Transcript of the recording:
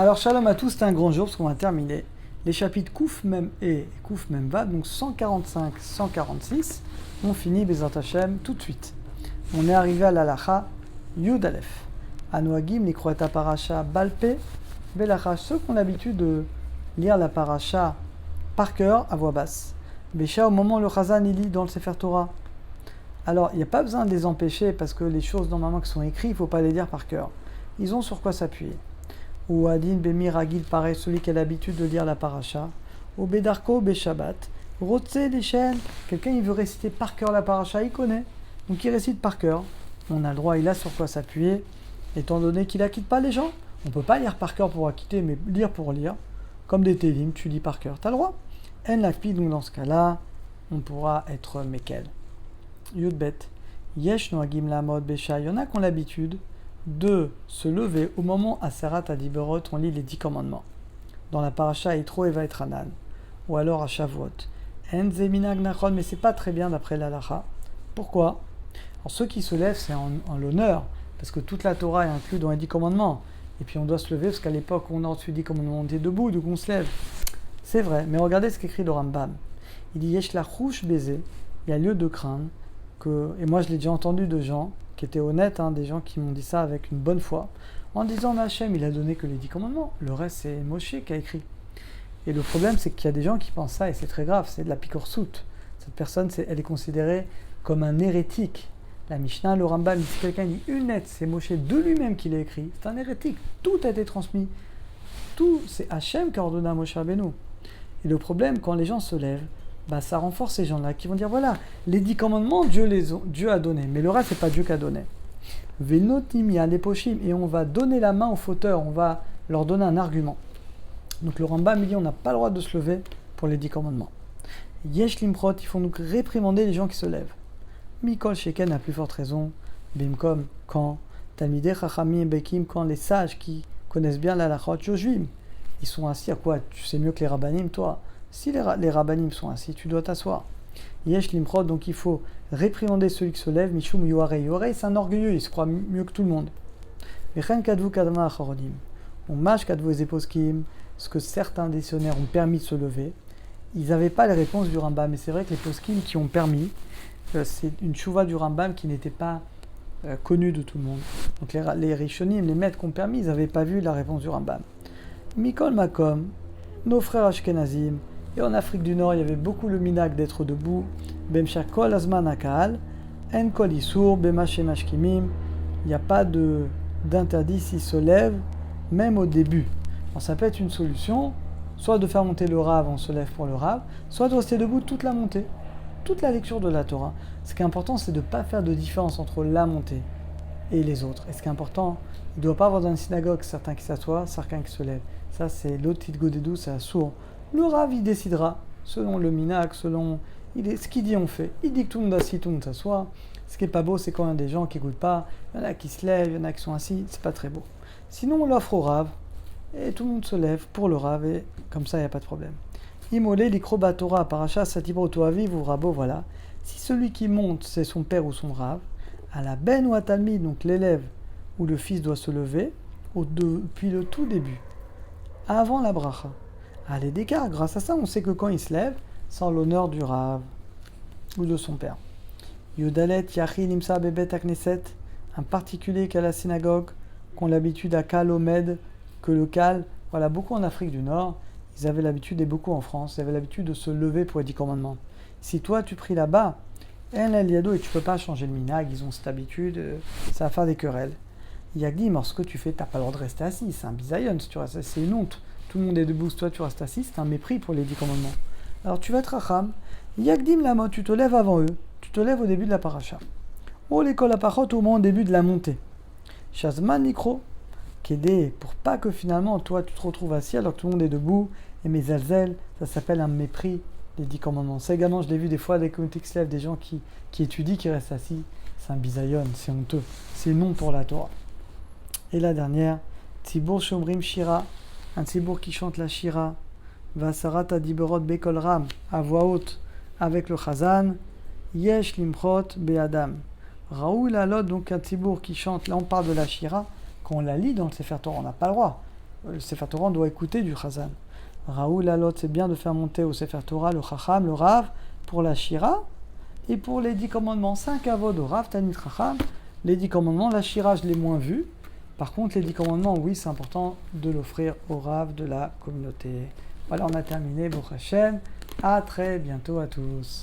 Alors, Shalom à tous, c'est un grand jour parce qu'on va terminer les chapitres Kouf Mem et Kouf Mem Vav, donc 145, 146. On finit Bezrat Hashem tout de suite. On est arrivé à l'Alacha Yud Aleph. Anoagim, Likroeta Parasha Balpe, Belacha. Ceux qui ont l'habitude de lire la Parasha par cœur à voix basse. Bécha, au moment où le Chazan il lit dans le Sefer Torah. Alors, il n'y a pas besoin de les empêcher parce que les choses normalement qui sont écrites, il ne faut pas les dire par cœur. Ils ont sur quoi s'appuyer. Ou Adin Bemir Agil, pareil, celui qui a l'habitude de lire la paracha. Ou Bedarko Beshabbat. Rotse des chaînes. Quelqu'un il veut réciter par cœur la paracha, il connaît. Donc il récite par cœur. On a le droit, il a sur quoi s'appuyer. Étant donné qu'il n'acquitte pas les gens. On ne peut pas lire par cœur pour acquitter, mais lire pour lire. Comme des télim, tu lis par cœur. Tu as le droit. En lakpi, donc dans ce cas-là, on pourra être mekel. Yudbet. Yesh noagim lamod besha. Il y en a qui ont l'habitude de se lever au moment Aserat Adiberot, on lit les 10 commandements. Dans la paracha Yitro Eva et Tranan, ou alors à Shavuot. En zeminag nachon, mais c'est pas très bien d'après l'Alacha. Pourquoi? Alors ceux qui se lèvent, c'est en l'honneur, parce que toute la Torah est inclue dans les 10 commandements. Et puis on doit se lever, parce qu'à l'époque, on a ensuite dit commandements, on était debout, donc on se lève. C'est vrai, mais regardez ce qu'écrit le Rambam. Il dit Yesh la chouche baiser, il y a lieu de craindre que, et moi je l'ai déjà entendu de gens qui étaient honnêtes, des gens qui m'ont dit ça avec une bonne foi, en disant Hachem, il a donné que les 10 commandements, le reste c'est Moshe qui a écrit. Et le problème c'est qu'il y a des gens qui pensent ça, et c'est très grave, c'est de la picorsoute. Cette personne, elle est considérée comme un hérétique. La Mishnah, le Rambam, si quelqu'un dit une lettre, c'est Moshe de lui-même qui l'a écrit, c'est un hérétique, tout a été transmis. Tout, c'est Hachem qui a ordonné à Moshe Rabbeinu. Et le problème, quand les gens se lèvent, ça renforce ces gens-là qui vont dire voilà, les 10 commandements, Dieu a donné, mais le reste, c'est pas Dieu qui a donné. Venotimia leposhim, et on va donner la main aux fauteurs, on va leur donner un argument. Donc le Rambam dit on n'a pas le droit de se lever pour les 10 commandements. Yesh limprot, il faut donc réprimander les gens qui se lèvent. Mikol Sheken a plus forte raison. Bimkom, quand Talmidei Chachamim Bekim, quand les sages qui connaissent bien la lachot Yoshvim, ils sont assis à quoi? Tu sais mieux que les rabbanim, toi. Si les rabbanim sont assis, tu dois t'asseoir. Yesh limprod, donc il faut réprimander celui qui se lève. Mishum yoharei. Yoharei, c'est un orgueilleux, il se croit mieux que tout le monde. Vechen kadvu kadma achoronim. On mâche kadvu ezeposkim, ce que certains dictionnaires ont permis de se lever. Ils n'avaient pas les réponses du Rambam, mais c'est vrai que les poskim qui ont permis, c'est une chouva du Rambam qui n'était pas connue de tout le monde. Donc les rishonim, les maîtres qui ont permis, ils n'avaient pas vu la réponse du Rambam. Mikol makom, nos frères ashkenazim. Et en Afrique du Nord, il y avait beaucoup le minag d'être debout. Bemshar kol azman akal, en kol isur, bemash mashkimim. Il n'y a pas d'interdit s'il se lève, même au début. Alors ça peut être une solution, soit de faire monter le Rav, on se lève pour le Rav, soit de rester debout toute la montée, toute la lecture de la Torah. Ce qui est important, c'est de ne pas faire de différence entre la montée et les autres. Et ce qui est important, il ne doit pas avoir dans une synagogue certains qui s'assoient, certains qui se lèvent. Ça, c'est l'autre godedou, c'est sourd. Le Rav, il décidera, selon le minag, selon ce qu'il dit, on fait. Il dit que tout le monde est assis, tout le monde s'assoit. Ce qui n'est pas beau, c'est quand il y a des gens qui n'écoutent pas. Il y en a qui se lèvent, il y en a qui sont assis. C'est pas très beau. Sinon, on l'offre au Rav, et tout le monde se lève pour le Rav, et comme ça, il n'y a pas de problème. Imolé, l'ikroba Torah, paracha, satibro toaviv ou rabo, voilà. Si celui qui monte, c'est son père ou son Rav, à la ben ou à talmi, donc l'élève ou le fils doit se lever, depuis le tout début, avant la bracha. À l'écart, grâce à ça, on sait que quand il se lève, c'est en l'honneur du Rav ou de son père. Yudalet Yachi Nimsa Bebet Akneset, un particulier qu'à la synagogue, qu'on a l'habitude à Kal Omed, que le Kal, voilà, beaucoup en Afrique du Nord, ils avaient l'habitude, et beaucoup en France, ils avaient l'habitude de se lever pour les 10 commandements. Si toi tu pries là-bas, El Eliado, et tu ne peux pas changer le minag, ils ont cette habitude, ça va faire des querelles. Yagdim, alors ce que tu fais, tu n'as pas le droit de rester assis, c'est un bisayon, si tu restes, c'est une honte. Tout le monde est debout, toi tu restes assis, c'est un mépris pour les 10 commandements. Alors tu vas être racham, yagdim la mot, tu te lèves avant eux, tu te lèves au début de la paracha. Oh l'école apachot au moins au début de la montée. Shazman nikro, qu'aider pour pas que finalement toi tu te retrouves assis alors que tout le monde est debout, et mes alzel, ça s'appelle un mépris des 10 commandements. Ça également, je l'ai vu des fois, des communautés qui se lèvent, des gens qui étudient, qui restent assis, c'est un bisayon, c'est honteux, c'est non pour la Torah. Et la dernière, Tzibur Shomrim Shira, un tzibour qui chante la shira, Vasarat Adiberot Bekol Ram, à voix haute, avec le chazan, Yesh Limchot Be'adam. Raoul Alot, donc un tzibour qui chante, là on parle de la shira, quand on la lit dans le Sefer Torah, on n'a pas le droit. le Sefer Torah, on doit écouter du Chazan. Raoul Alot, c'est bien de faire monter au Sefer Torah le Chacham, le Rav, pour la Shira et pour les 10 commandements. 5 avod au Rav, Tanit Chacham. Les 10 commandements, la Shira, je l'ai moins vu. Par contre, les 10 commandements, oui, c'est important de l'offrir au Rav de la communauté. Voilà, on a terminé. Baruch Hashem. À très bientôt à tous.